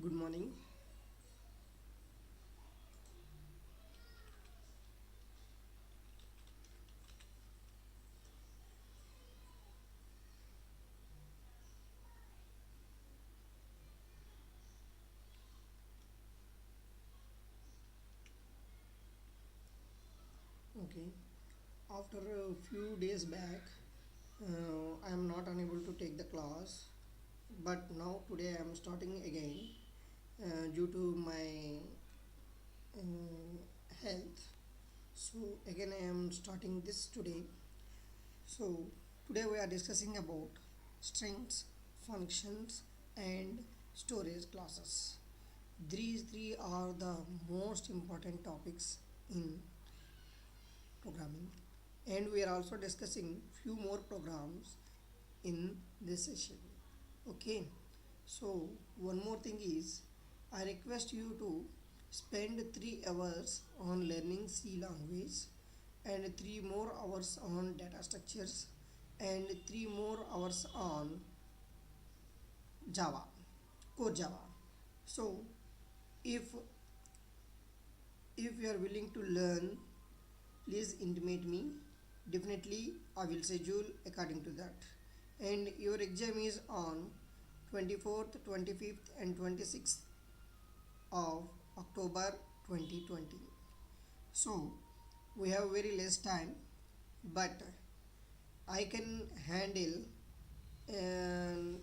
Good morning. Okay. After a few days back, I am not unable to take the class, but now today I am starting again due to my health. So again I am starting this today. So today we are discussing about strings, functions, and storage classes. These three are the most important topics in programming, and we are also discussing few more programs in this session. Okay, so one more thing is, I request you to spend 3 hours on learning C language, and 3 more hours on data structures, and 3 more hours on Java, core Java. So if you are willing to learn, please intimate me. Definitely I will schedule according to that. And your exam is on 24th, 25th, and 26th of October 2020. So we have very less time, but I can handle, and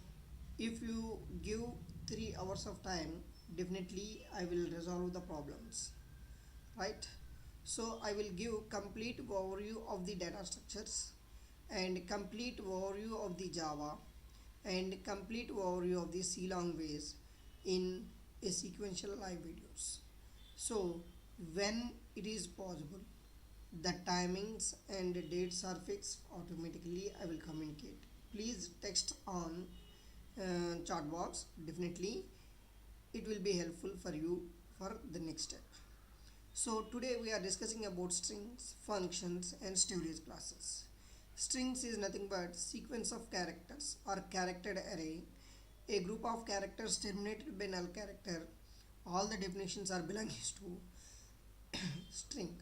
if you give 3 hours of time, definitely I will resolve the problems, right? So I will give complete overview of the data structures, and complete overview of the Java, and complete overview of the C language in a sequential live videos. So when it is possible, the timings and dates are fixed automatically. I will communicate. Please text on chat box. Definitely it will be helpful for you for the next step. So today we are discussing about strings, functions, and storage classes. Strings is nothing but sequence of characters or character array, a group of characters terminated by null character. All the definitions are belongs to string.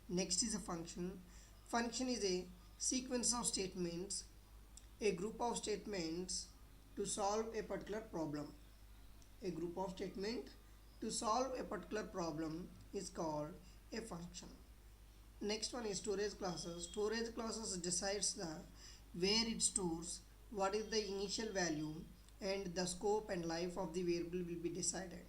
Next is a function. Function is a sequence of statements, a group of statements to solve a particular problem. A group of statement to solve a particular problem is called a function. Next one is storage classes. Storage classes decides the where it stores, what is the initial value, and the scope and life of the variable will be decided.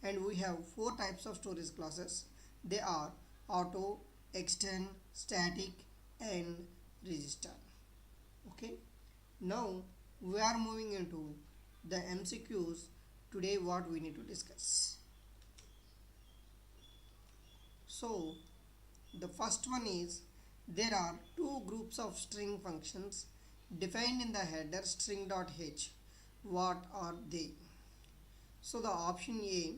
And we have four types of storage classes. They are auto, extend, static, and register. Okay. Now we are moving into the MCQs. Today what we need to discuss. So the first one is, there are two groups of string functions defined in the header string.h. What are they? So the option A,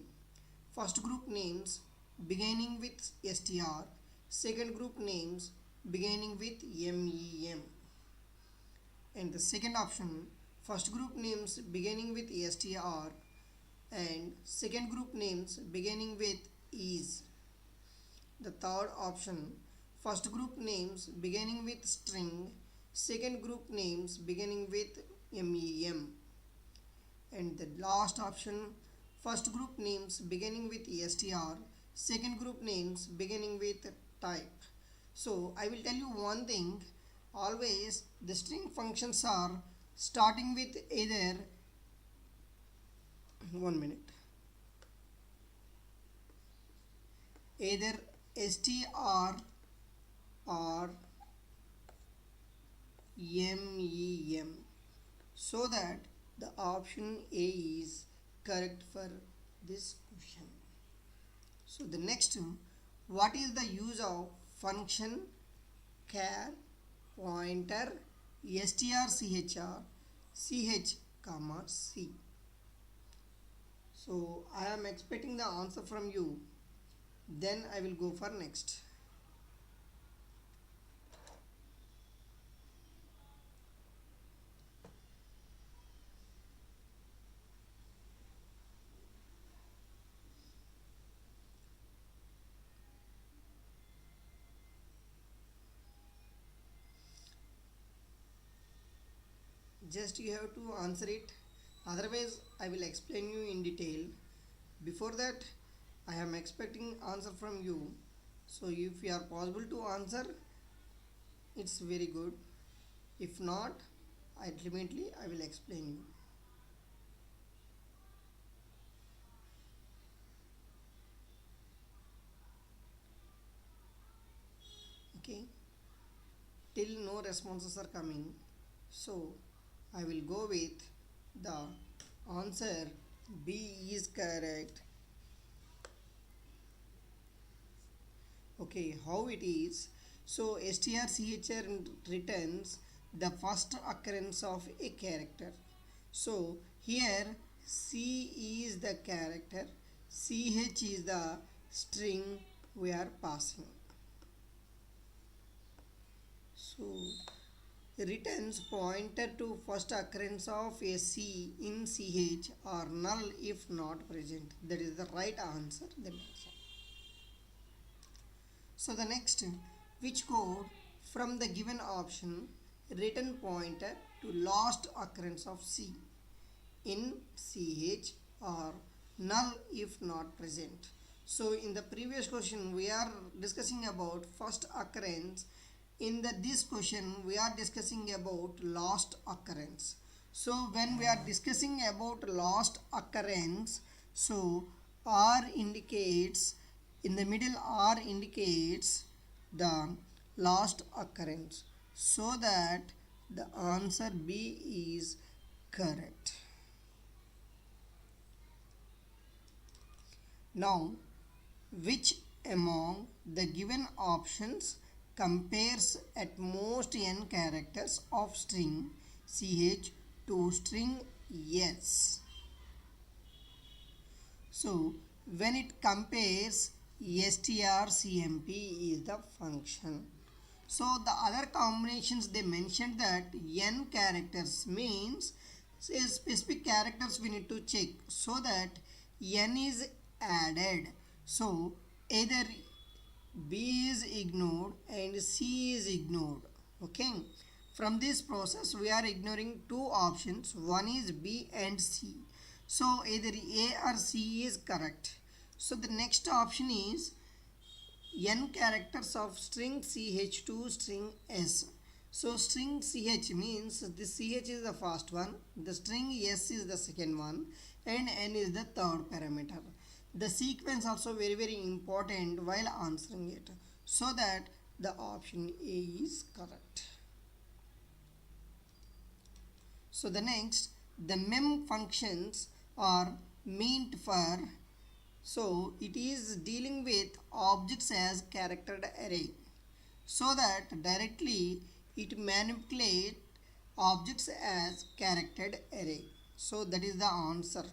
first group names beginning with str, second group names beginning with mem. And the second option, first group names beginning with str, and second group names beginning with is. The third option, first group names beginning with string, second group names beginning with mem. And the last option, first group names beginning with str, second group names beginning with type. So I will tell you one thing, always the string functions are starting with either, one minute, either str or mem, so that the option A is correct for this question. So the next, what is the use of function, char, pointer, strchr, ch, comma c? So I am expecting the answer from you, then I will go for next. Just you have to answer it. Otherwise, I will explain you in detail. Before that, I am expecting answer from you. So if you are possible to answer, it's very good. If not, ultimately I will explain you. Okay. Till no responses are coming, so I will go with the answer B is correct. Okay, how it is? So strchr returns the first occurrence of a character. So here C is the character, CH is the string we are passing. So returns pointer to first occurrence of a C in CH are null if not present. That is the right answer. So the next, which code from the given option return pointer to last occurrence of C in CH are null if not present. So in the previous question we are discussing about first occurrence. In this question we are discussing about last occurrence. So when we are discussing about last occurrence, so R indicates, in the middle R indicates the last occurrence, so that the answer B is correct. Now, which among the given options compares at most n characters of string ch to string s? So, when it compares, strcmp is the function. So, the other combinations they mentioned that n characters means specific characters we need to check so that n is added. So, either B is ignored and C is ignored. Okay. From this process we are ignoring two options. One is B and C. So either A or C is correct. So the next option is n characters of string ch to string s. So string ch means the ch is the first one, the string s is the second one, and n is the third parameter. The sequence also very important while answering it, so that the option A is correct. So the next, the mem functions are meant for, so it is dealing with objects as charactered array, so that directly it manipulates objects as charactered array. So that is the answer.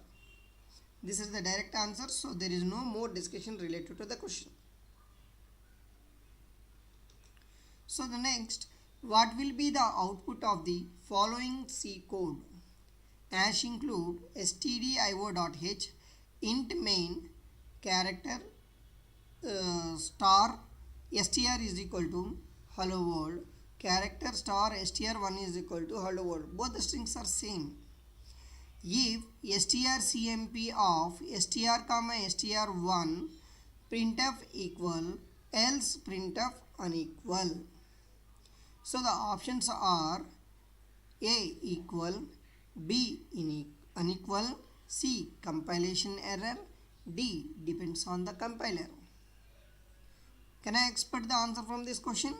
This is the direct answer, so there is no more discussion related to the question. So the next, what will be the output of the following C code? Hash include stdio.h, int main, character star str is equal to hello world, character star str1 is equal to hello world. Both the strings are same. If strcmp of str comma str1 printf equal, else printf unequal. So the options are A equal, B unequal, C compilation error, D depends on the compiler. Can I expect the answer from this question?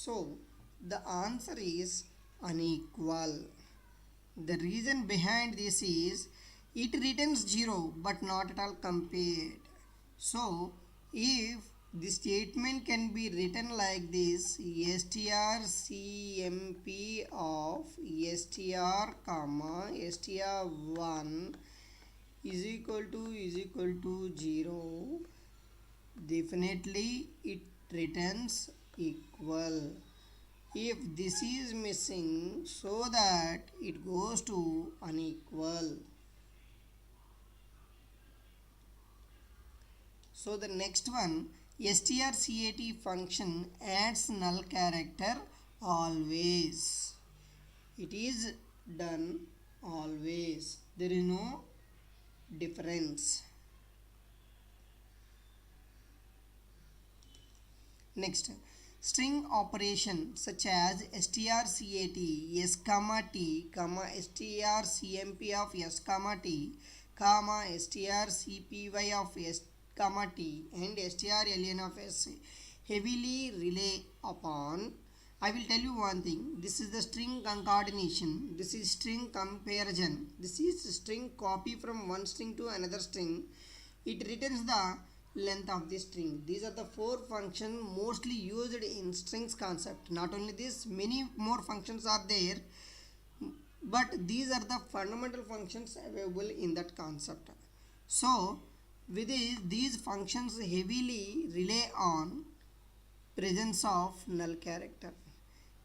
So the answer is unequal. The reason behind this is it returns 0 but not at all compared. So if the statement can be written like this, strcmp of str comma str1 is equal to 0, definitely it returns equal. If this is missing, so that it goes to unequal. So the next one, strcat function adds null character always. It is done always. There is no difference. Next, string operation such as strcat s comma t comma strcmp of s comma t comma strcpy of s comma t and strlen of s heavily rely upon. I will tell you one thing. This is the string concatenation. This is string comparison. This is string copy from one string to another string. It returns the length of the string. These are the four functions mostly used in strings concept. Not only this, many more functions are there, but these are the fundamental functions available in that concept. So with these functions heavily rely on presence of null character.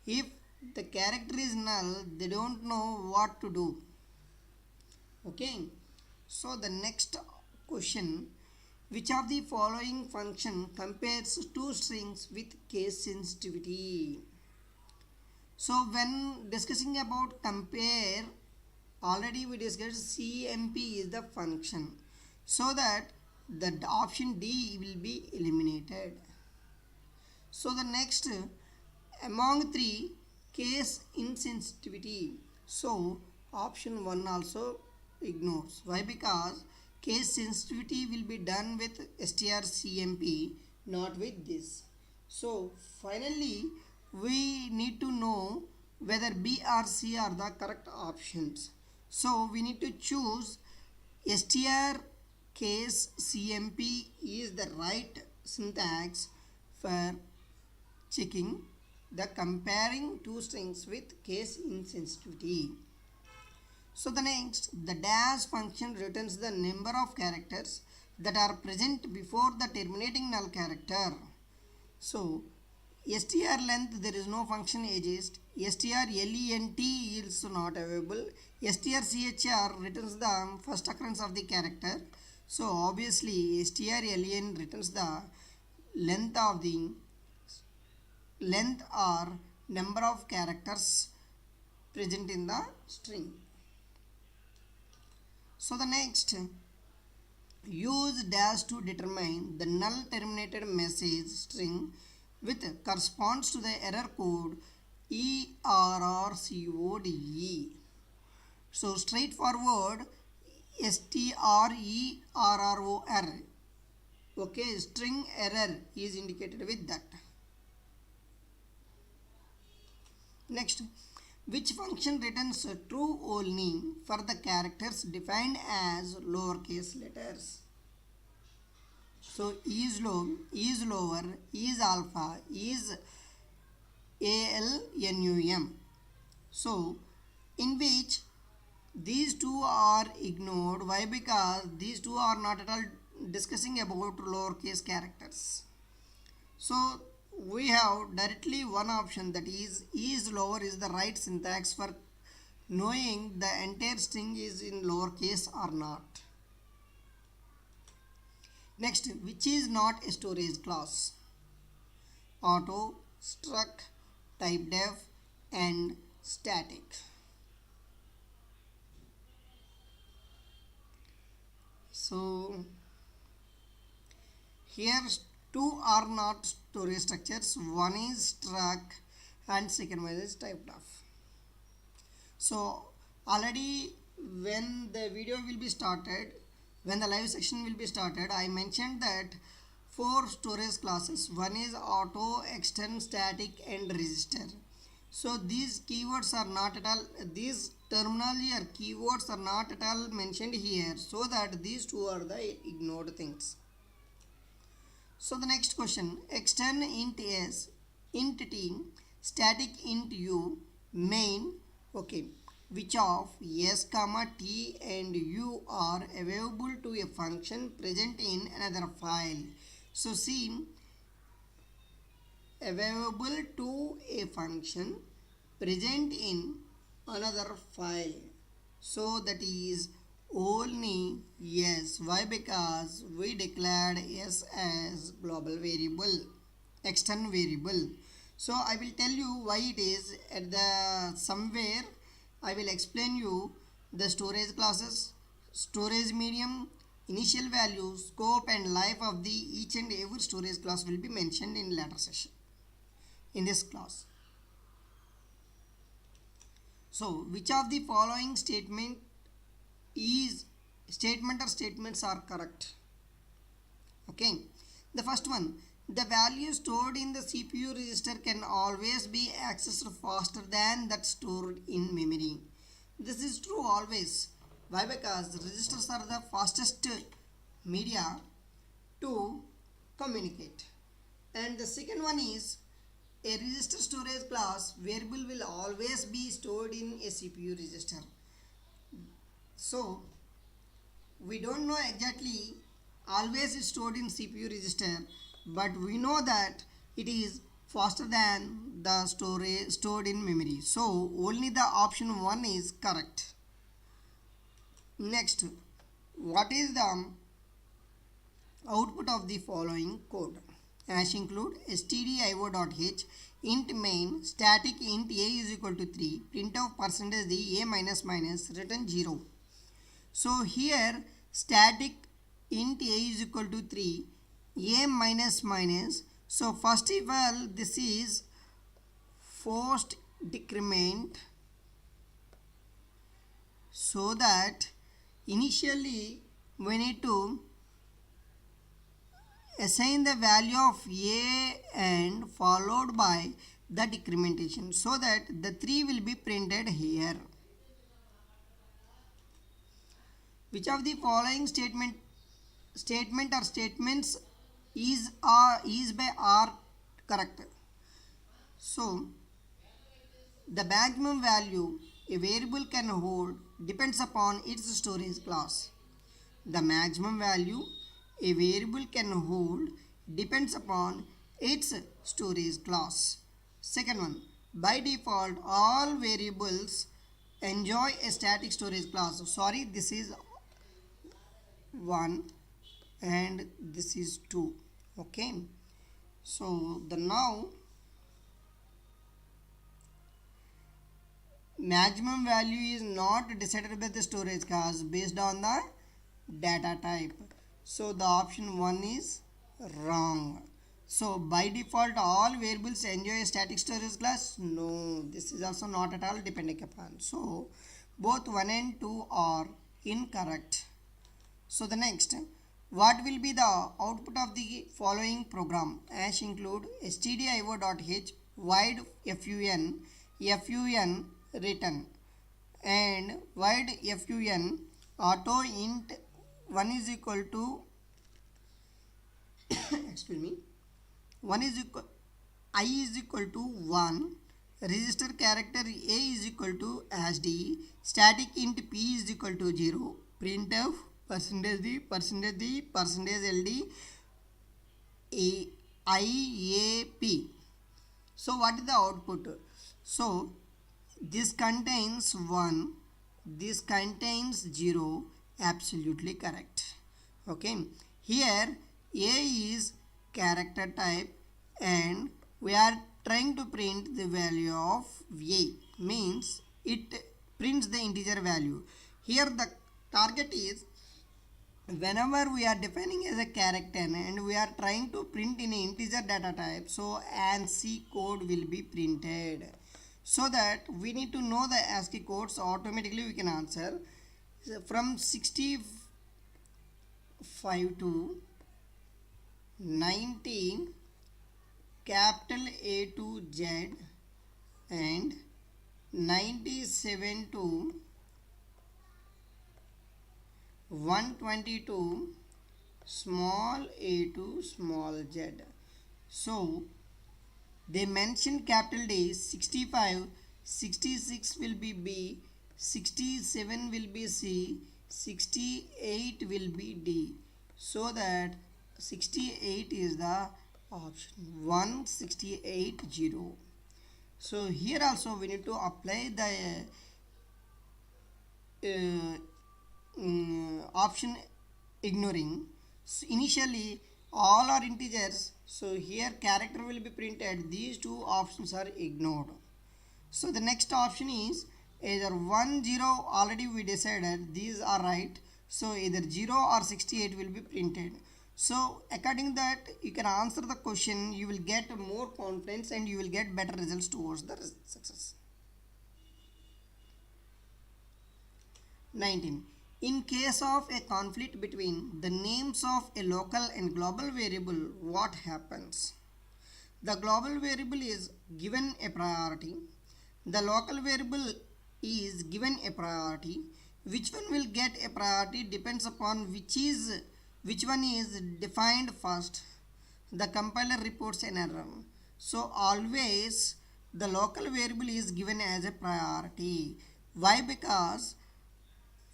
If the character is null, they don't know what to do. Okay, so the next question, which of the following function compares two strings with case sensitivity? So when discussing about compare, already we discussed CMP is the function, so that the option D will be eliminated. So the next, among three, case insensitivity. So option 1 also ignores. Why? Because case sensitivity will be done with strcmp, not with this. So finally we need to know whether B or C are the correct options. So we need to choose str case cmp is the right syntax for checking the comparing two strings with case insensitivity. So the next, the dash function returns the number of characters that are present before the terminating null character. So str length, there is no function exists. strlent is not available. strchr returns the first occurrence of the character. So obviously strlen returns the length or number of characters present in the string. So the next, use dash to determine the null terminated message string with corresponds to the error code ERRCODE. So straightforward, STRERROR. Okay, string error is indicated with that. Next, which function returns true only for the characters defined as lowercase letters? So is low, is lower, is alpha, is ALNUM. So in which these two are ignored. Why? Because these two are not at all discussing about lowercase characters. So we have directly one option, that is lower is the right syntax for knowing the entire string is in lowercase or not. Next, which is not a storage class? Auto, struct, typedef and static. So here two are not storage structures. One is struct and second one is typedef. So already when the video will be started, when the live section will be started, I mentioned that four storage classes. One is auto, extend, static and register. So these keywords are not at all, these terminology or keywords are not at all mentioned here, so that these two are the ignored things. So the next question, extend int s, int t, static int u, main. Okay, which of s comma t and u are available to a function present in another file? So see, available to a function present in another file. So that is only yes. Why? Because we declared s as global variable, external variable. So I will tell you why it is at the somewhere. I will explain you the storage classes, storage medium, initial value, scope and life of the each and every storage class will be mentioned in later session in this class. So which of the following statement or statements are correct? Okay, the first one, the value stored in the CPU register can always be accessed faster than that stored in memory. This is true always. Why? Because registers are the fastest media to communicate. And the second one is, a register storage class variable will always be stored in a CPU register. So we don't know exactly always is stored in CPU register, but we know that it is faster than the storage stored in memory. So only the option 1 is correct. Next, what is the output of the following code? Hash include stdio.h int main static int a is equal to 3 print of percentage the a minus minus return 0. So here static int a is equal to 3 a minus minus. So first of all this is forced decrement, so that initially we need to assign the value of a and followed by the decrementation, so that the 3 will be printed here. Which of the following statement or statements is by R correct? So the maximum value a variable can hold depends upon its storage class. The maximum value a variable can hold depends upon its storage class. Second one, by default all variables enjoy a static storage class. Sorry, this is 1 and this is 2. Okay, so the now maximum value is not decided by the storage class based on the data type. So the option 1 is wrong. So by default all variables enjoy a static storage class? No, this is also not at all depending upon. So both 1 and 2 are incorrect. So the next, what will be the output of the following program? Hash include stdio.h void fun return and void fun auto int 1 is equal to excuse me, 1 is equal I is equal to 1, register character a is equal to hash d, static int p is equal to 0, printf percentage d percentage ld iap. So what is the output? So this contains 1, this contains 0, absolutely correct. Okay, here a is character type and we are trying to print the value of a, means it prints the integer value. Here the target is, whenever we are defining as a character and we are trying to print in an integer data type, so ANSI code will be printed. So that we need to know the ASCII code, so automatically we can answer. From 65 to 19 capital A to Z and 97 to 122 small a to small z. So they mentioned capital D, 65, 66 will be B, 67 will be C, 68 will be D. So that 68 is the option 1680. So here also we need to apply the option ignoring. So initially all are integers, so here character will be printed, these two options are ignored. So the next option is either 1 0, already we decided these are right, so either 0 or 68 will be printed. So according to that you can answer the question, you will get more confidence and you will get better results towards the success. 19. In case of a conflict between the names of a local and global variable, what happens? The global variable is given a priority. The local variable is given a priority. Which one will get a priority depends upon which one is defined first. The compiler reports an error. So always the local variable is given as a priority. Why? Because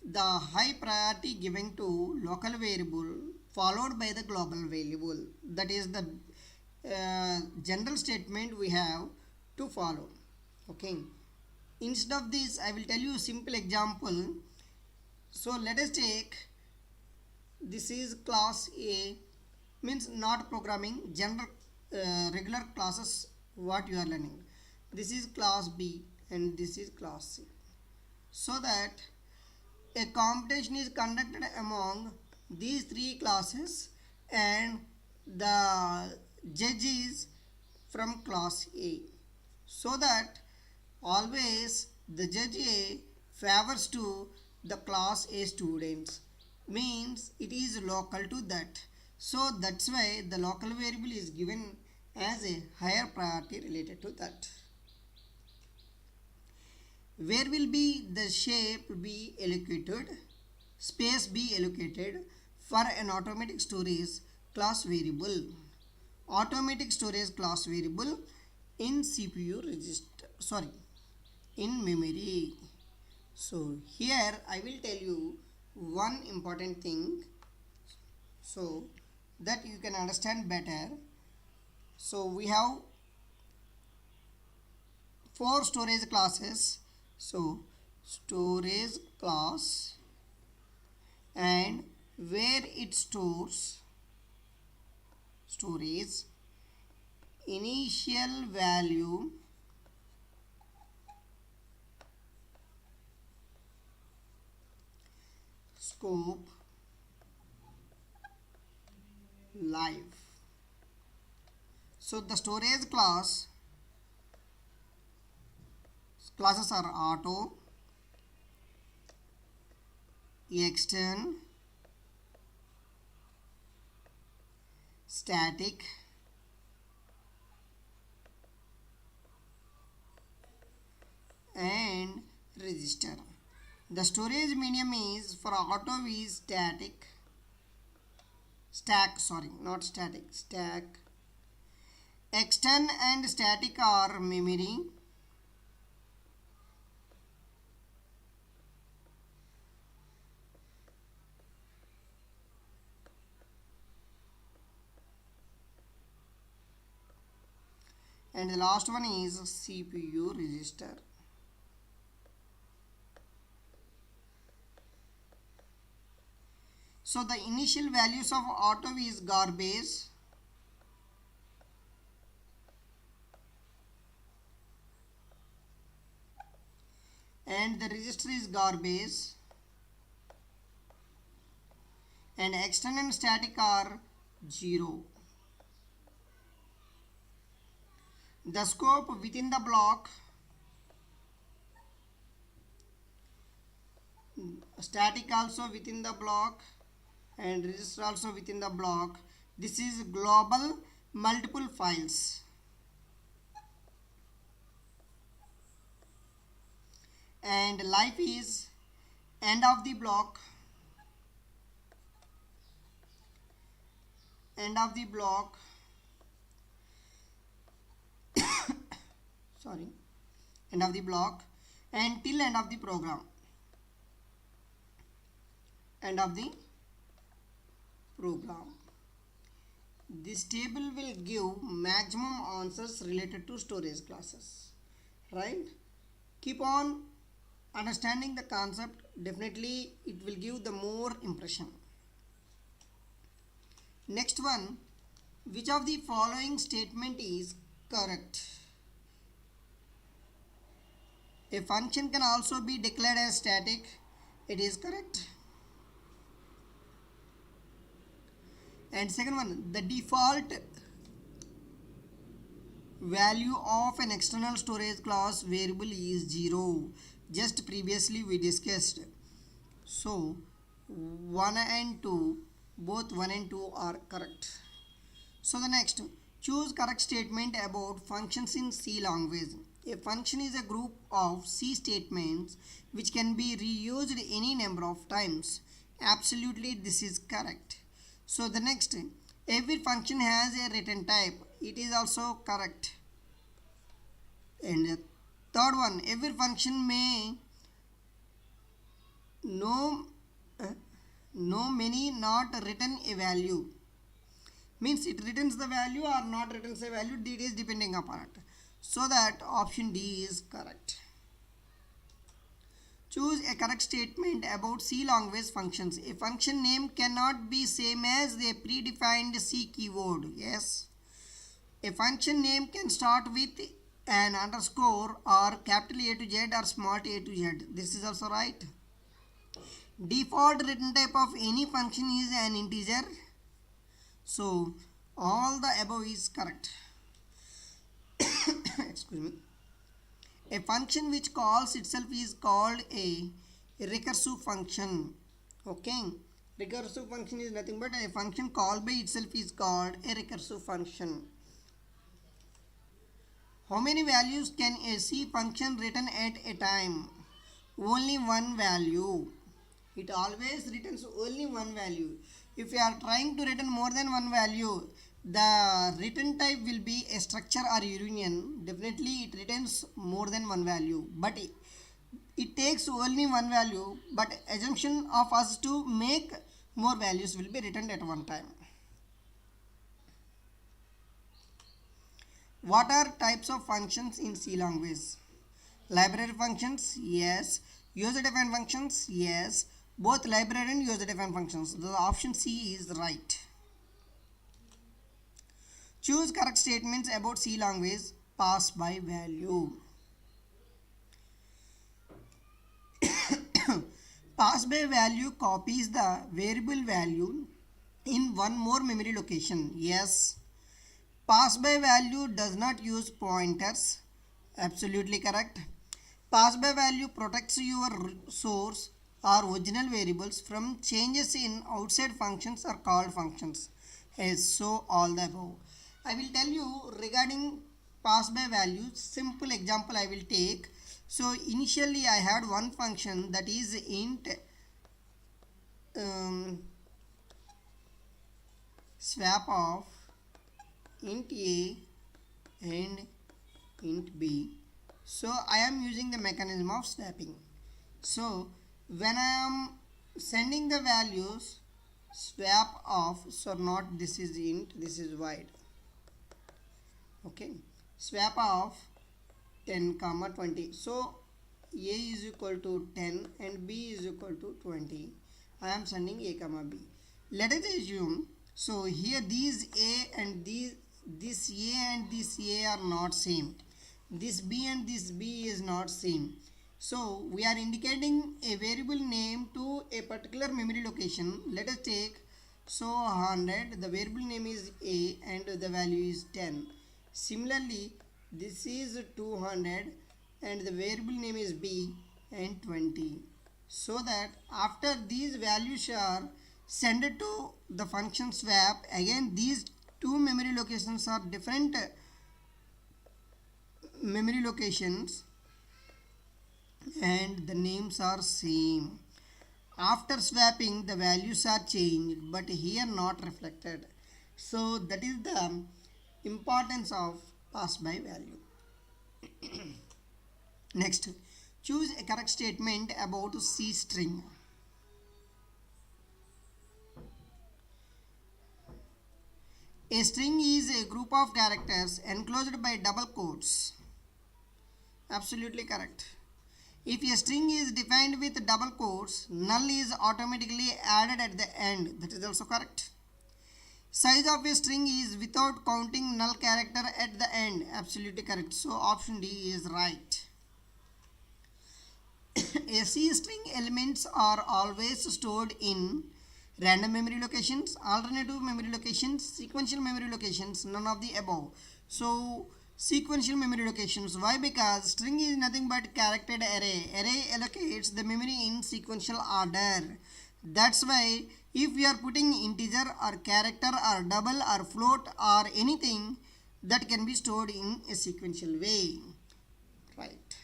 the high priority given to local variable followed by the global variable. That is the general statement we have to follow. Okay. Instead of this, I will tell you a simple example. So let us take, this is class A, means not programming, general regular classes what you are learning. This is class B and this is class C. So that a competition is conducted among these three classes and the judge is from class A. So that always the judge A favors to the class A students, means it is local to that. So that's why the local variable is given as a higher priority related to that. Where will be the shape be allocated, space be allocated for an automatic storage class variable? Automatic storage class variable in CPU register, in memory. So here I will tell you one important thing so that you can understand better. So we have 4 storage classes. So storage class, and where it stores storage, initial value, scope, life. So the storage classes are auto, extern, static, and register. The storage medium is for auto is stack. Extern and static are memory. And the last one is CPU register. So the initial values of auto is garbage, and the register is garbage, and external and static are 0. The scope within the block, static also within the block and register also within the block. This is global multiple files. And life is end of the block, end of the block and till end of the program, end of the program. this table will give maximum answers related to storage classes, right? Keep on understanding the concept, definitely it will give the more impression. Next one, which of the following statement is correct? A function can also be declared as static. It is correct. And second one, the default value of an external storage class variable is 0. Just previously we discussed. So 1 and 2, both 1 and 2 are correct. So the next, choose correct statement about functions in C language. A function is a group of C statements which can be reused any number of times. Absolutely, this is correct. So the next, every function has a return type. It is also correct. And the third one, every function may no many not return a value. Means it returns the value or not returns a value, it is depending upon it. So that option D is correct. Choose a correct statement about C language functions. A function name cannot be same as a predefined C keyword. Yes. A function name can start with an underscore or capital A to Z or small a to Z. This is also right. Default return type of any function is an integer. So all the above is correct. Excuse me. A function which calls itself is called a recursive function. Okay. Recursive function is nothing but a function called by itself is called a recursive function. How many values can a C function return at a time? Only one value. It always returns only one value. If you are trying to return more than one value, the return type will be a structure or union. Definitely it returns more than one value, but it takes only one value, but assumption of us to make more values will be returned at one time. What are types of functions in C language? Library functions, yes. User defined functions, yes. Both library and user defined functions. The option C is right. Choose correct statements about C language. Pass by value. Pass by value copies the variable value in one more memory location. Yes. Pass by value does not use pointers. Absolutely correct. Pass by value protects your source or original variables from changes in outside functions or called functions. Yes, so all the above. I will tell you regarding pass by value. Simple example I will take. So initially I had one function that is int swap of int a and int b. So I am using the mechanism of swapping. So when I am sending the values, swap of, so not this is int, this is void. Okay, swap of 10 comma 20. So a is equal to 10 and b is equal to 20. I am sending a comma b. Let us assume, so here these a and this a and this a are not same. This b and this b is not same. So we are indicating a variable name to a particular memory location. Let us take, so 100, the variable name is a and the value is 10. Similarly, this is 200 and the variable name is b and 20. So that after these values are sent to the function swap, again these two memory locations are different memory locations and the names are same. After swapping the values are changed but here not reflected. So that is the importance of pass by value. Next, choose a correct statement about C string. A string is a group of characters enclosed by double quotes. Absolutely correct. If a string is defined with double quotes, null is automatically added at the end. That is also correct. Size of a string is without counting null character at the end. Absolutely correct. So option D is right. A C string elements are always stored in random memory locations, alternative memory locations, sequential memory locations, none of the above. So sequential memory locations. Why? Because string is nothing but charactered array. Array allocates the memory in sequential order. That's why if we are putting integer or character or double or float or anything, that can be stored in a sequential way. Right.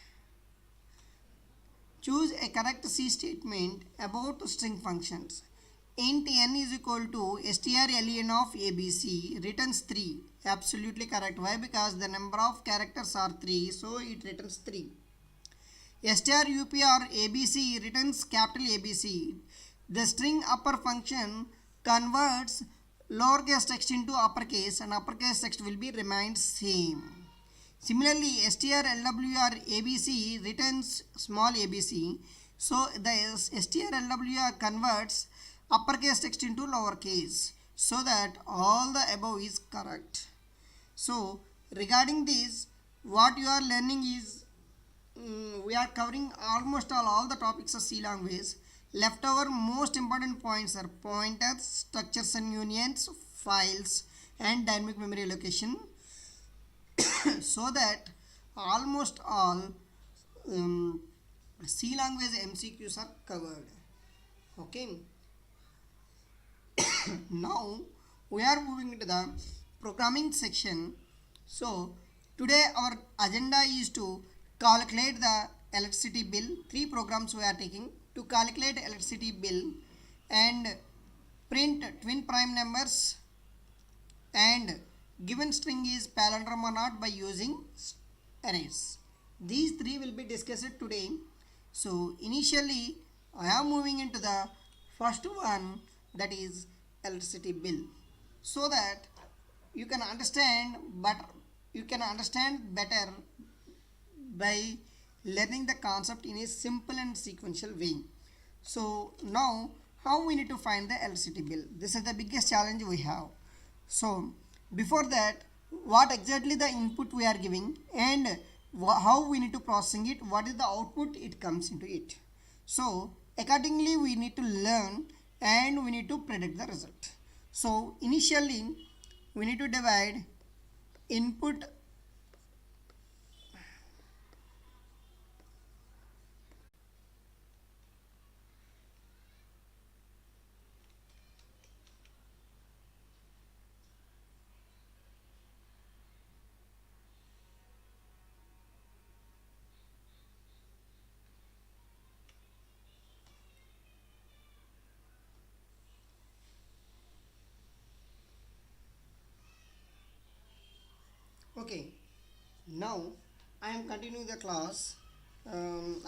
Choose a correct C statement about string functions. Int n is equal to strlen of abc returns 3. Absolutely correct. Why? Because the number of characters are 3, so it returns 3. strup or abc returns capital ABC. The string upper function converts lowercase text into uppercase and uppercase text will be remained same. Similarly, strlw or abc returns small abc. So the strlw converts uppercase text into lowercase. So that all the above is correct. So regarding this, what you are learning is we are covering almost all the topics of C language. Leftover most important points are pointers, structures and unions, files and dynamic memory allocation. So that almost all C language MCQs are covered. Okay. Now we are moving into the programming section. So today our agenda is to calculate the electricity bill. 3 programs we are taking to calculate electricity bill and print twin prime numbers, and given string is palindrome or not by using arrays. These 3 will be discussed today. So initially I am moving into the first one, that is electricity bill, so that you can understand better by learning the concept in a simple and sequential way. So now how we need to find the electricity bill? This is the biggest challenge we have. So before that, what exactly the input we are giving and how we need to processing it, what is the output it comes into it. So accordingly we need to learn and we need to predict the result. So initially we need to divide input Okay, now I am continuing the class.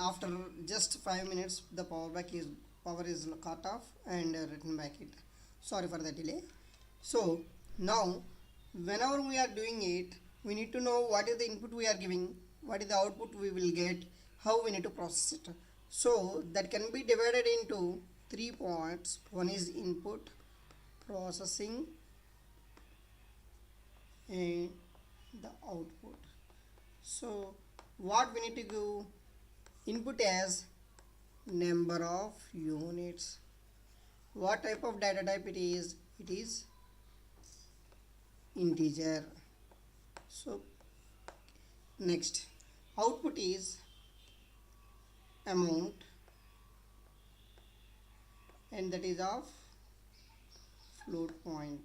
After just 5 minutes, the power is cut off and written back it. Sorry for the delay. So now, whenever we are doing it, we need to know what is the input we are giving, what is the output we will get, how we need to process it. So that can be divided into 3 points. One is input, processing, and the output. So what we need to do, input as number of units. What type of data type it is? It is integer. So next, output is amount, and that is of float point.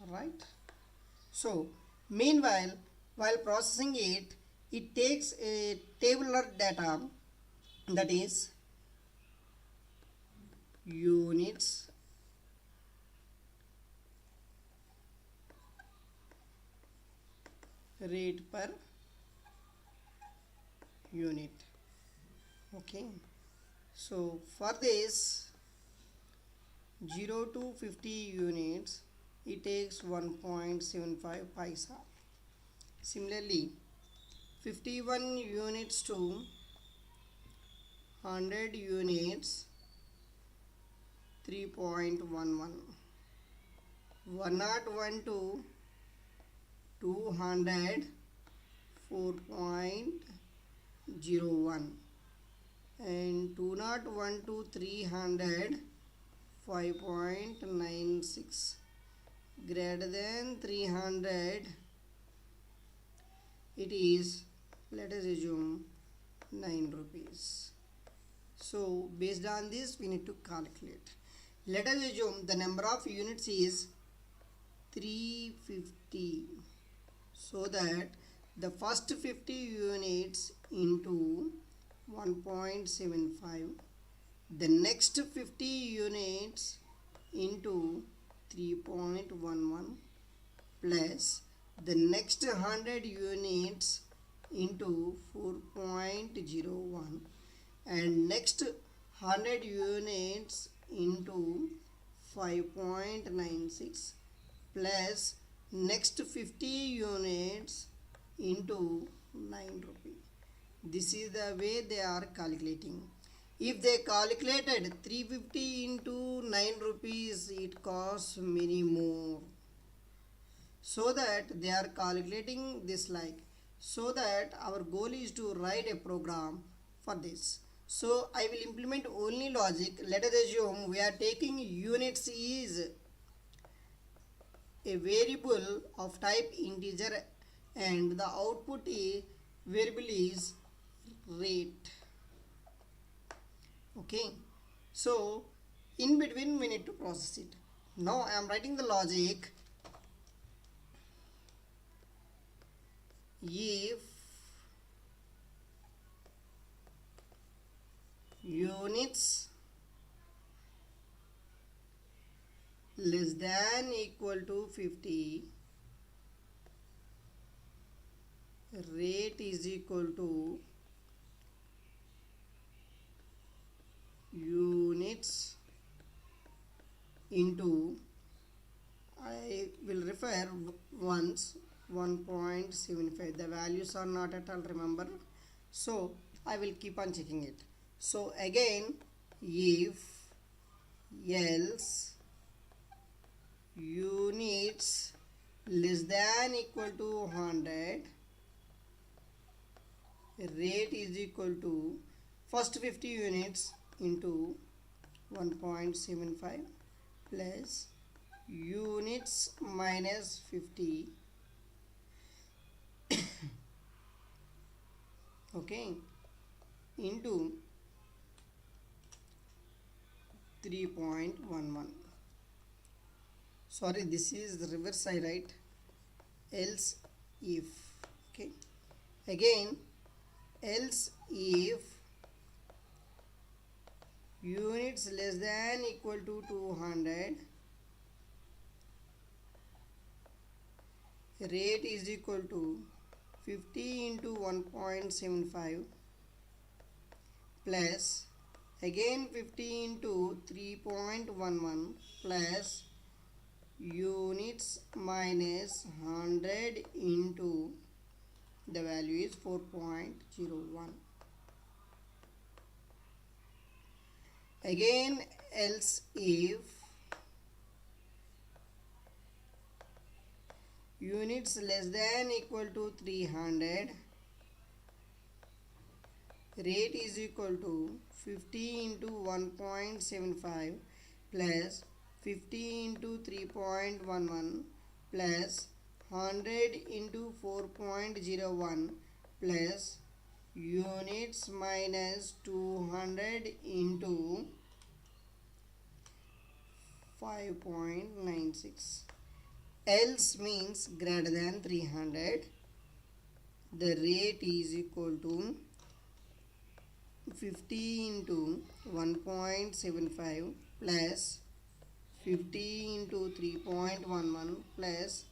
Right. So meanwhile, while processing it, it takes a tabular data, that is units, rate per unit. Okay. So for this, 0 to 50 units, it takes 1.75 paisa. Similarly, 51 units to 100 units, 3.11. 101 to 200, 4.01. And 201 to 300, 5.96. Greater than 300, it is, let us assume, 9 rupees. So based on this we need to calculate. Let us assume the number of units is 350, so that the first 50 units into 1.75, the next 50 units into 3.11, plus the next 100 units into 4.01, and next 100 units into 5.96, plus next 50 units into 9 rupee. This is the way they are calculating. If they calculated 350 into 9 rupees, it costs many more. So that they are calculating this like. So that our goal is to write a program for this. So I will implement only logic. Let us assume we are taking units is a variable of type integer and the output is variable is rate. Okay, so in between we need to process it. Now I am writing the logic. If units less than equal to 50, rate is equal to units into, I will refer once, 1.75. The values are not at all remember, so I will keep on checking it. So again, if else units less than equal to 100, rate is equal to first 50 units into 1.75 plus units minus 50, okay, into 3.11. Sorry, this is the reverse side, right? Else if, okay, again, else if units less than equal to 200, rate is equal to 50 into 1.75 plus again 50 into 3.11 plus units minus 100 into the value is 4.01. Again, else if units less than equal to 300, rate is equal to 50 into 1.75 plus 50 into 3.11 plus 100 into 4.01 plus units minus 200 into 5.96. Else means greater than 300. The rate is equal to 50 into 1.75 plus 50 into 3.11 plus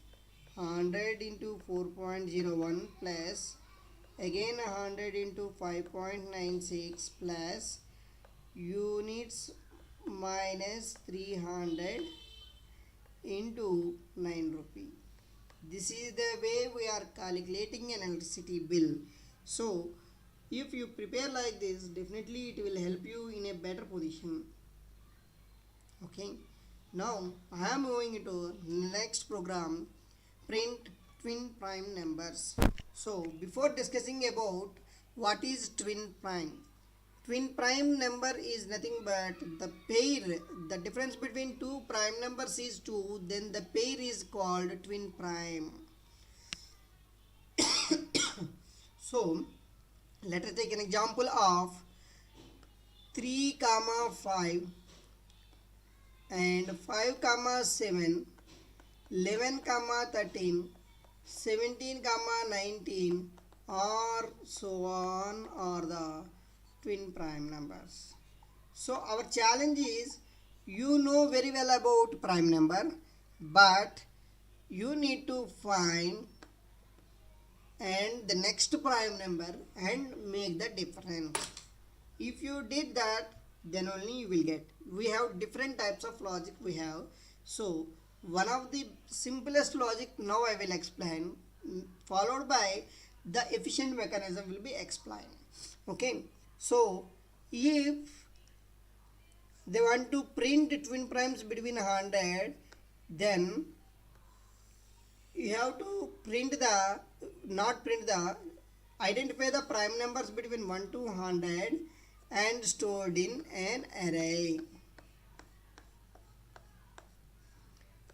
100 into 4.01 plus again 100 into 5.96 plus units minus 300 into 9 rupee. This is the way we are calculating an electricity bill. So if you prepare like this, definitely it will help you in a better position. Okay, now I am moving into next program, print twin prime numbers. So before discussing about what is twin prime number is nothing but the pair. The difference between two prime numbers is 2, then the pair is called twin prime. So let us take an example of 3 comma 5 and 5 comma 7, 11 comma 13, 17 comma 19, or so on, are the twin prime numbers. So our challenge is, you know very well about prime number, but you need to find and the next prime number and make the difference. If you did that, then only you will get. We have different types of logic we have. So one of the simplest logic now I will explain, followed by the efficient mechanism will be explained. Okay, so if they want to print twin primes between 100, then you have to identify the prime numbers between 1 to 100 and stored in an array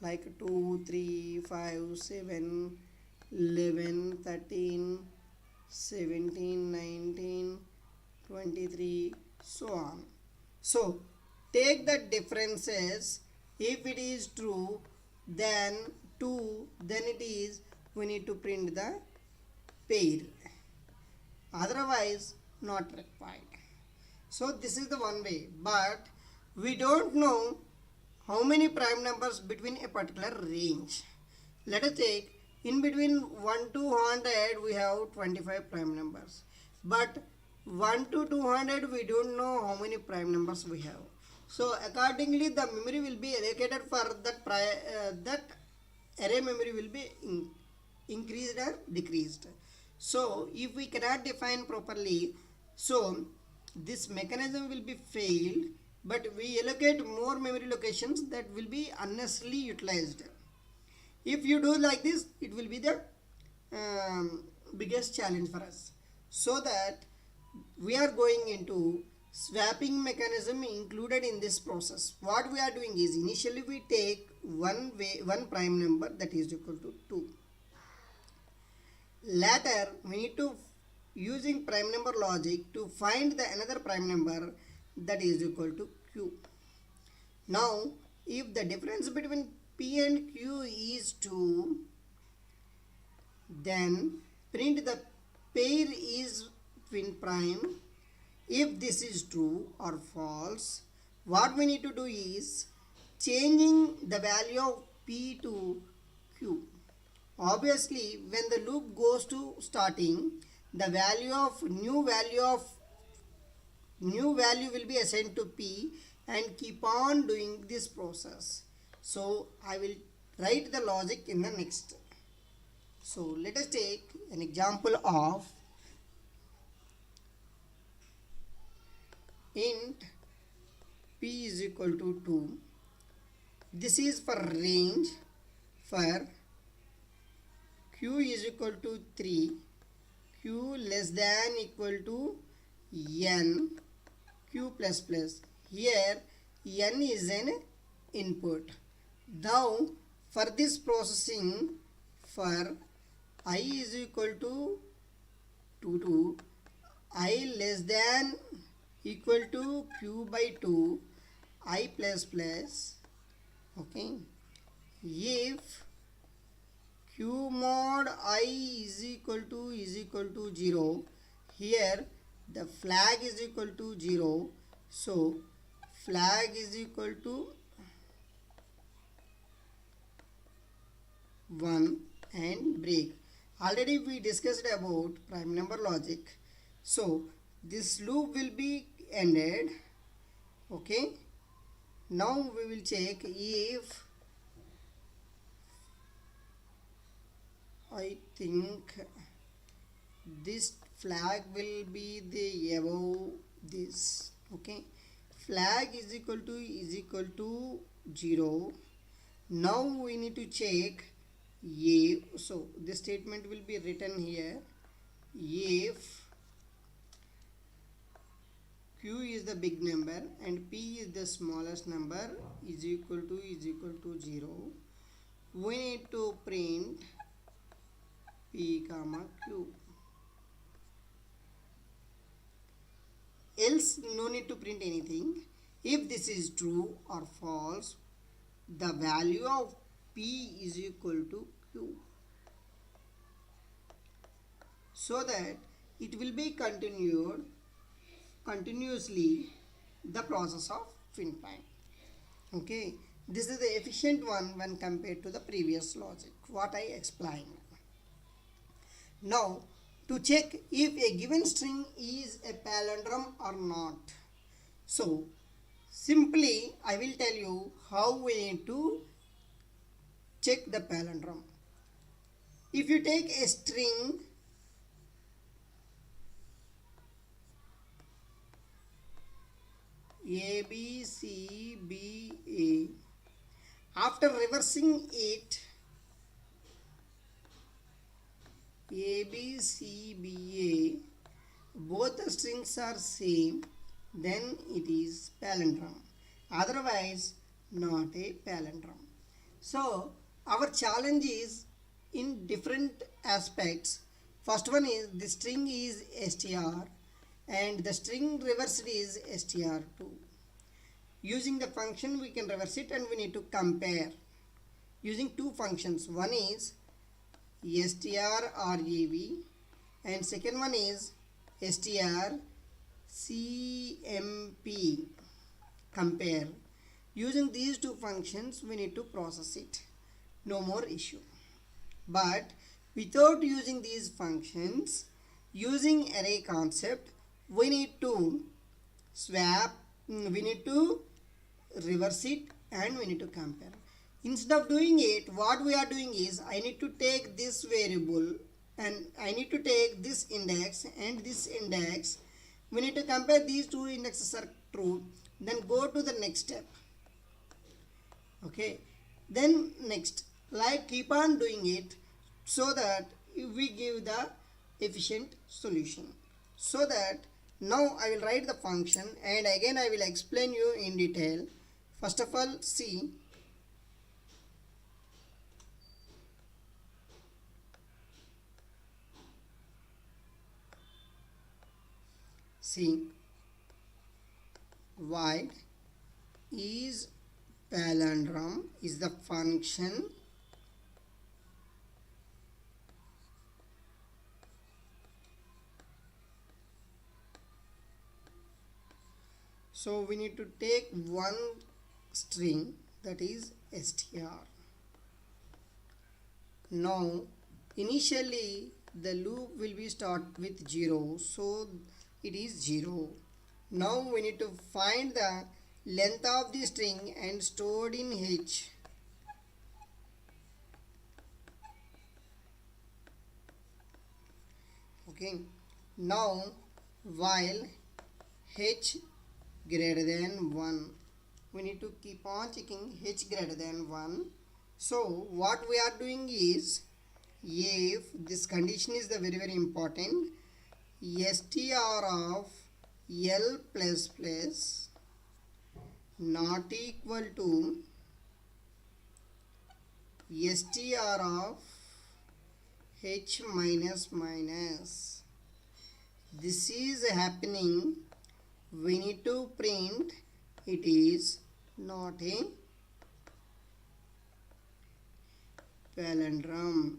like 2, 3, 5, 7, 11, 13, 17, 19, 23, so on. So take the differences. If it is true, then 2, then it is we need to print the pair, otherwise not required. So this is the one way, but we don't know how many prime numbers between a particular range. Let us take in between 1 to 100 we have 25 prime numbers, but 1 to 200 we don't know how many prime numbers we have. So accordingly the memory will be allocated for that array memory will be increased or decreased. So if we cannot define properly, so this mechanism will be failed, but we allocate more memory locations that will be unnecessarily utilized. If you do like this, it will be the biggest challenge for us. So that we are going into swapping mechanism included in this process. What we are doing is, initially we take one prime number that is equal to 2. Later we need to using prime number logic to find the another prime number that is equal to q. Now if the difference between p and q is 2, then print the pair is twin prime. If this is true or false, what we need to do is changing the value of p to q. Obviously when the loop goes to starting, the new value will be assigned to p and keep on doing this process. So I will write the logic in the next. So let us take an example of int p is equal to 2. This is for range for q is equal to 3, q less than equal to n, q plus plus. Here n is an input. Now for this processing, for I is equal to 2 to I less than equal to q by 2, I plus plus. Okay, if q mod I is equal to 0, here the flag is equal to 0, so flag is equal to 1 and break. Already we discussed about prime number logic. So this loop will be ended. Okay, Now we will check if I think this flag will be the above this. Okay, flag is equal to 0. Now we need to check if, so this statement will be written here, if q is the big number and p is the smallest number is equal to 0, we need to print p comma q. Else no need to print anything. If this is true or false, the value of p is equal to q, so that it will be continuously the process of finfine. Okay, this is the efficient one when compared to the previous logic what I explained. Now to check if a given string is a palindrome or not, so simply I will tell you how we need to check the palindrome. If you take a string A, B, C, B, A, after reversing it, A, B, C, B, A, both the strings are same, then it is palindrome. Otherwise, not a palindrome. So, our challenge is in different aspects. First one is the string is str and the string reversed is str2. Using the function we can reverse it and we need to compare using two functions. One is strrev and second one is strcmp. Compare. Using these two functions we need to process it. No more issue. But without using these functions, using array concept, we need to swap, we need to reverse it and we need to compare. Instead of doing it, what we are doing is I need to take this variable and I need to take this index and this index. We need to compare these two indexes are true, then go to the next step. Okay, then next, like keep on doing it so that we give the efficient solution. So that now I will write the function and again I will explain you in detail. First of all, see void is palindrome is the function so we need to take one string that is str. Now initially the loop will be start with 0, so it is 0. Now we need to find the length of the string and stored in h. Okay, now while h greater than 1, we need to keep on checking h greater than 1. So what we are doing is, if this condition is the very important, str of L plus plus not equal to str of h minus minus. This is happening, we need to print it is not a palindrome.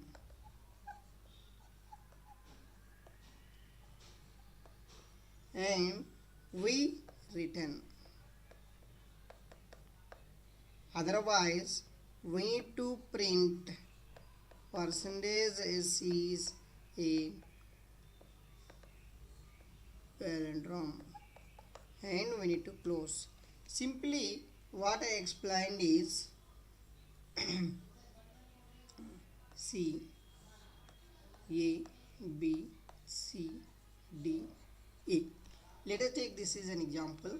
And we return. Otherwise, we need to print percentage s is a palindrome and we need to close. Simply what I explained is C A B C D A. Let us take this as an example.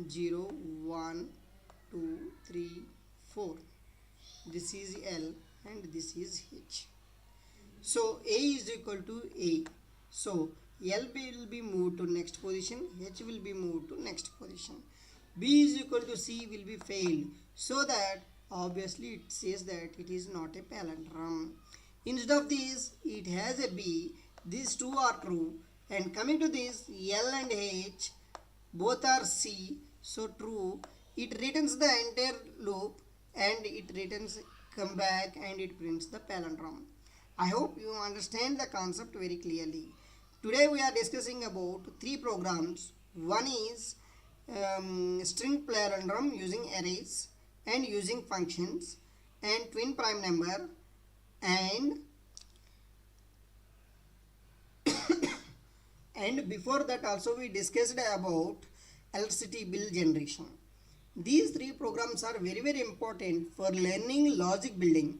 0 1 2 3 4. This is L and this is H. So A is equal to A. So L will be moved to next position, H will be moved to next position. B is equal to C will be failed. So that obviously it says that it is not a palindrome. Instead of this, it has a B. These two are true. And coming to this, L and H both are C. So true. It returns the entire loop and it returns come back and it prints the palindrome. I hope you understand the concept very clearly. Today we are discussing about three programs. One is string palindrome using arrays and using functions, and twin prime number, and before that also we discussed about electricity bill generation. These three programs are very important for learning logic building.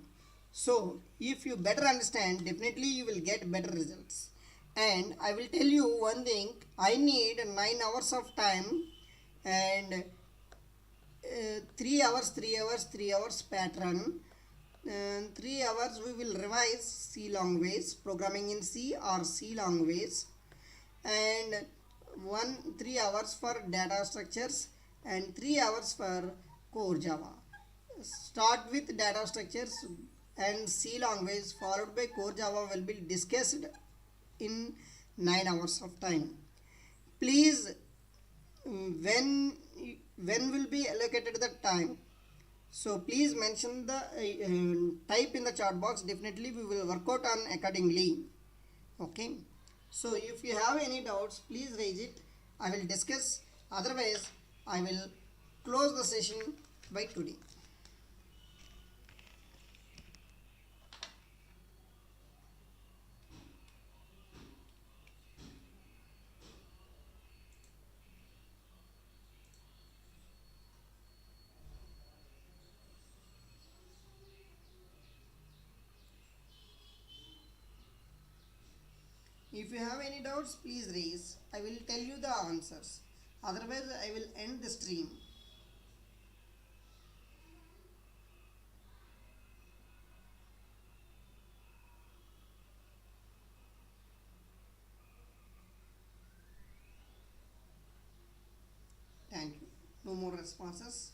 So if you better understand, definitely you will get better results. And I will tell you one thing, I need 9 hours of time and 3 hours, 3 hours, 3 hours pattern. 3 hours we will revise C language, programming in C or C language, and 3 hours for data structures and 3 hours for core Java. Start with data structures and C language followed by core Java will be discussed in 9 hours of time. Please, when will be allocated the time? So please mention the type in the chat box. Definitely we will work out on accordingly. Okay. So if you have any doubts, please raise it. I will discuss. Otherwise, I will close the session by today. If you have any doubts, please raise. I will tell you the answers. Otherwise, I will end the stream. Thank you. No more responses.